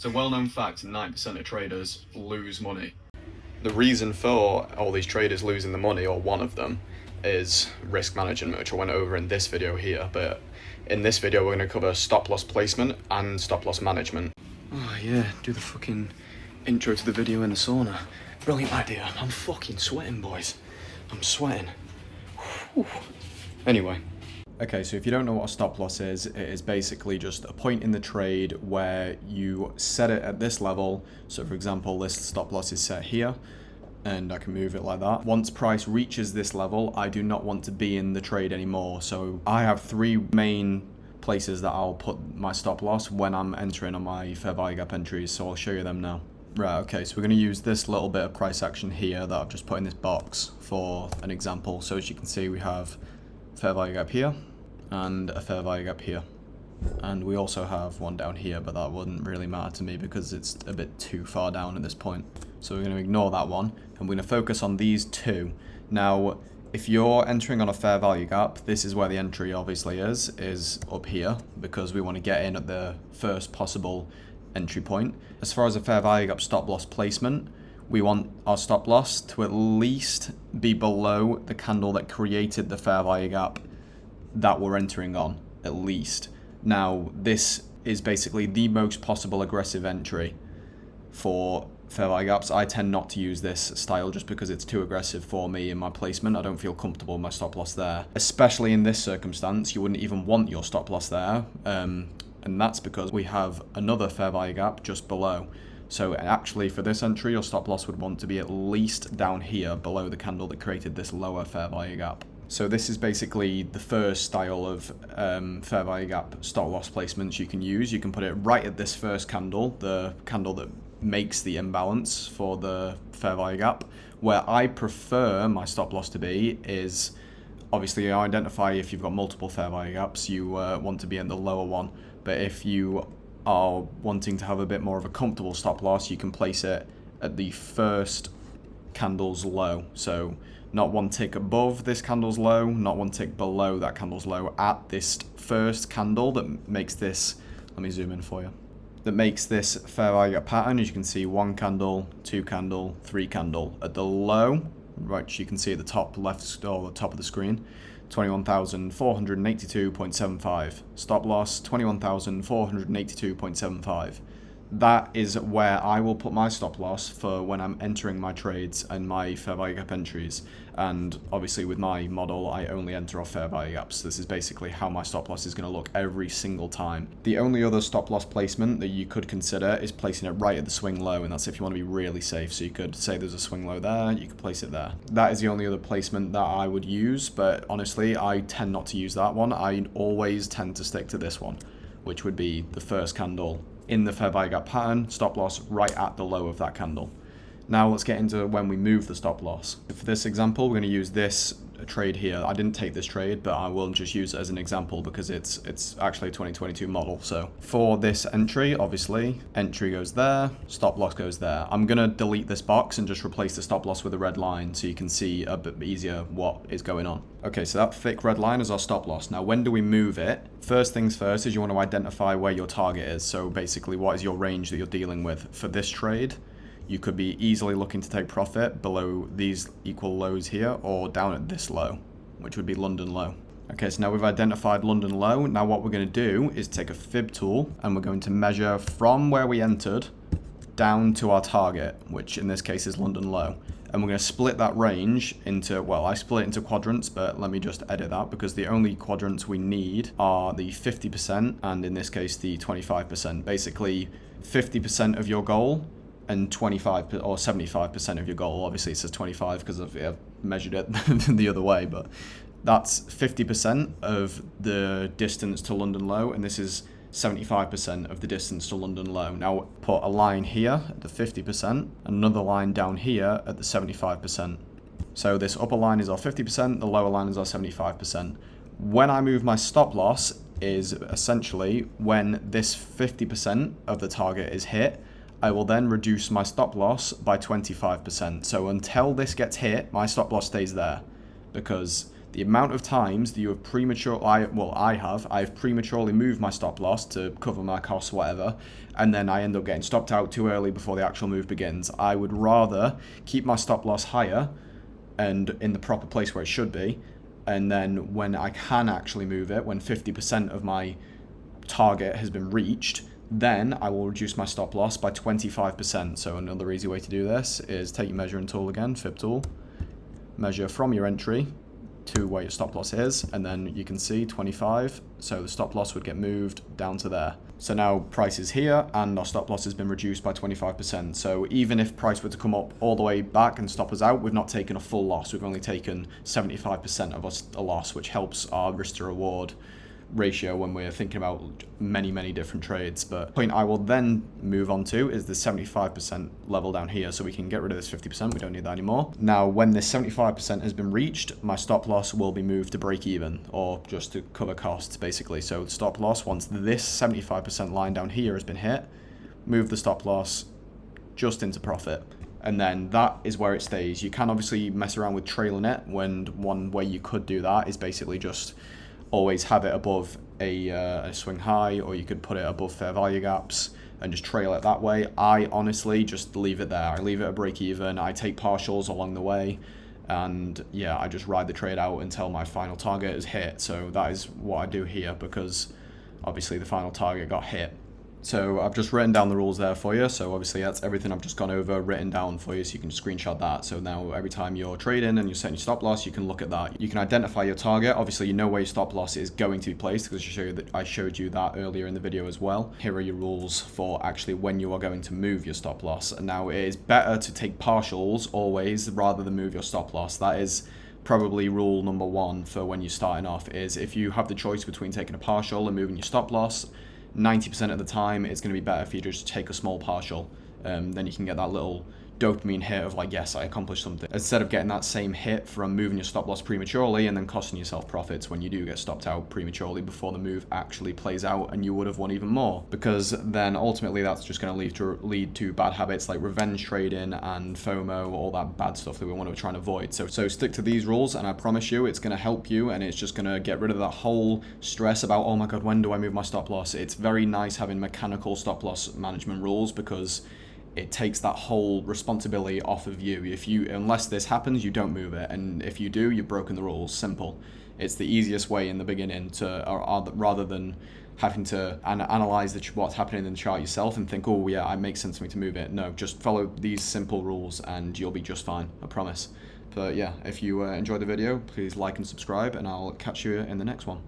It's a well-known fact 90% of traders lose money. The reason for all these traders losing the money, or one of them, is risk management, which I went over in this video here. But in this video, we're going to cover stop loss placement and stop loss management. Oh yeah, do the fucking intro to the video in the sauna. Brilliant idea. I'm fucking sweating, boys. I'm sweating. Whew. Anyway. Okay, so if you don't know what a stop loss is, it is basically just a point in the trade where you set it at this level. So for example, this stop loss is set here, and I can move it like that. Once price reaches this level, I do not want to be in the trade anymore. So I have three main places that I'll put my stop loss when I'm entering on my fair value gap entries. So I'll show you them now. Right, okay, so we're going to use this little bit of price action here that I've just put in this box for an example. So as you can see, we have fair value gap here and a fair value gap here, and we also have one down here, but that wouldn't really matter to me because it's a bit too far down at this point. So we're going to ignore that one, and we're going to focus on these two. Now if you're entering on a fair value gap, this is where the entry obviously is up here, because we want to get in at the first possible entry point. As far as a fair value gap stop loss placement, we want our stop loss to at least be below the candle that created the fair value gap that we're entering on, at least. Now, this is basically the most possible aggressive entry for fair value gaps. I tend not to use this style just because it's too aggressive for me in my placement. I don't feel comfortable with my stop loss there. Especially in this circumstance, you wouldn't even want your stop loss there. And that's because we have another fair value gap just below. So actually for this entry, your stop loss would want to be at least down here below the candle that created this lower fair value gap. So this is basically the first style of fair value gap stop loss placements you can use. You can put it right at this first candle, the candle that makes the imbalance for the fair value gap. Where I prefer my stop loss to be is, obviously you identify if you've got multiple fair value gaps, you want to be in the lower one. But if you are wanting to have a bit more of a comfortable stop loss, you can place it at the first candle's low. So not one tick above this candle's low, not one tick below that candle's low, at this first candle that makes this, let me zoom in for you, that makes this fair value gap pattern. As you can see, one candle, two candle, three candle. At the low, right, you can see at the top left or the top of the screen, 21,482.75. Stop loss, 21,482.75. That is where I will put my stop loss for when I'm entering my trades and my fair value gap entries. And obviously with my model, I only enter off fair value gaps. This is basically how my stop loss is going to look every single time. The only other stop loss placement that you could consider is placing it right at the swing low, and that's if you want to be really safe. So you could say there's a swing low there, you could place it there. That is the only other placement that I would use, but honestly, I tend not to use that one. I always tend to stick to this one, which would be the first candle in the fair value gap pattern, stop loss right at the low of that candle. Now let's get into when we move the stop loss. For this example, we're going to use this trade here. I didn't take this trade, but I will just use it as an example because it's actually a 2022 model. So for this entry, obviously, entry goes there, stop loss goes there. I'm going to delete this box and just replace the stop loss with a red line so you can see a bit easier what is going on. Okay, so that thick red line is our stop loss. Now, when do we move it? First things first is you want to identify where your target is. So basically, what is your range that you're dealing with? For this trade, you could be easily looking to take profit below these equal lows here or down at this low, which would be London low. Okay, so now we've identified London low. Now what we're going to do is take a fib tool and we're going to measure from where we entered down to our target, which in this case is London low. And we're going to split that range into, well, I split it into quadrants, but let me just edit that because the only quadrants we need are the 50% and in this case the 25%. Basically 50% of your goal and 25 or 75% of your goal. Obviously it says 25 because I've measured it the other way, but that's 50% of the distance to London low, and this is 75% of the distance to London low. Now put a line here at the 50%, another line down here at the 75%. So this upper line is our 50%, the lower line is our 75%. When I move my stop loss is essentially when this 50% of the target is hit, I will then reduce my stop loss by 25%. So until this gets hit, my stop loss stays there because the amount of times that you have I've prematurely moved my stop loss to cover my costs, whatever, and then I end up getting stopped out too early before the actual move begins. I would rather keep my stop loss higher and in the proper place where it should be, and then when I can actually move it, when 50% of my target has been reached, then I will reduce my stop loss by 25%. So another easy way to do this is take your measuring tool again, fib tool, measure from your entry to where your stop loss is, and then you can see 25, so the stop loss would get moved down to there. So now price is here and our stop loss has been reduced by 25%. So even if price were to come up all the way back and stop us out, we've not taken a full loss, we've only taken 75% of a loss, which helps our risk to reward ratio when we're thinking about many different trades. But the point I will then move on to is the 75% level down here, so we can get rid of this 50%, we don't need that anymore. Now when this 75% has been reached, my stop loss will be moved to break even, or just to cover costs basically. So the stop loss, once this 75% line down here has been hit, move the stop loss just into profit, and then that is where it stays. You can obviously mess around with trailing it, when one way you could do that is basically just always have it above a swing high, or you could put it above fair value gaps and just trail it that way. I honestly just leave it there. I leave it at break even. I take partials along the way, and yeah, I just ride the trade out until my final target is hit. So that is what I do here, because obviously the final target got hit. So I've just written down the rules there for you. So obviously that's everything I've just gone over written down for you, so you can screenshot that. So now every time you're trading and you're setting your stop loss, you can look at that. You can identify your target. Obviously you know where your stop loss is going to be placed, because I showed you that earlier in the video as well. Here are your rules for actually when you are going to move your stop loss. And now it is better to take partials always rather than move your stop loss. That is probably rule number one for when you're starting off, is if you have the choice between taking a partial and moving your stop loss, 90% of the time it's going to be better for you to just take a small partial. Then you can get that little dopamine hit of like, yes, I accomplished something, instead of getting that same hit from moving your stop loss prematurely and then costing yourself profits when you do get stopped out prematurely before the move actually plays out and you would have won even more. Because then ultimately that's just going to lead to bad habits like revenge trading and FOMO, all that bad stuff that we want to try and avoid. So stick to these rules, and I promise you it's going to help you, and it's just going to get rid of that whole stress about, oh my god, when do I move my stop loss? It's very nice having mechanical stop loss management rules, because it takes that whole responsibility off of you. Unless this happens, you don't move it, and if you do, you've broken the rules. Simple. It's the easiest way in the beginning rather than having to analyze what's happening in the chart yourself and think, oh yeah, it makes sense for me to move it. No, just follow these simple rules and you'll be just fine, I promise. But yeah, if you enjoyed the video, please like and subscribe, and I'll catch you in the next one.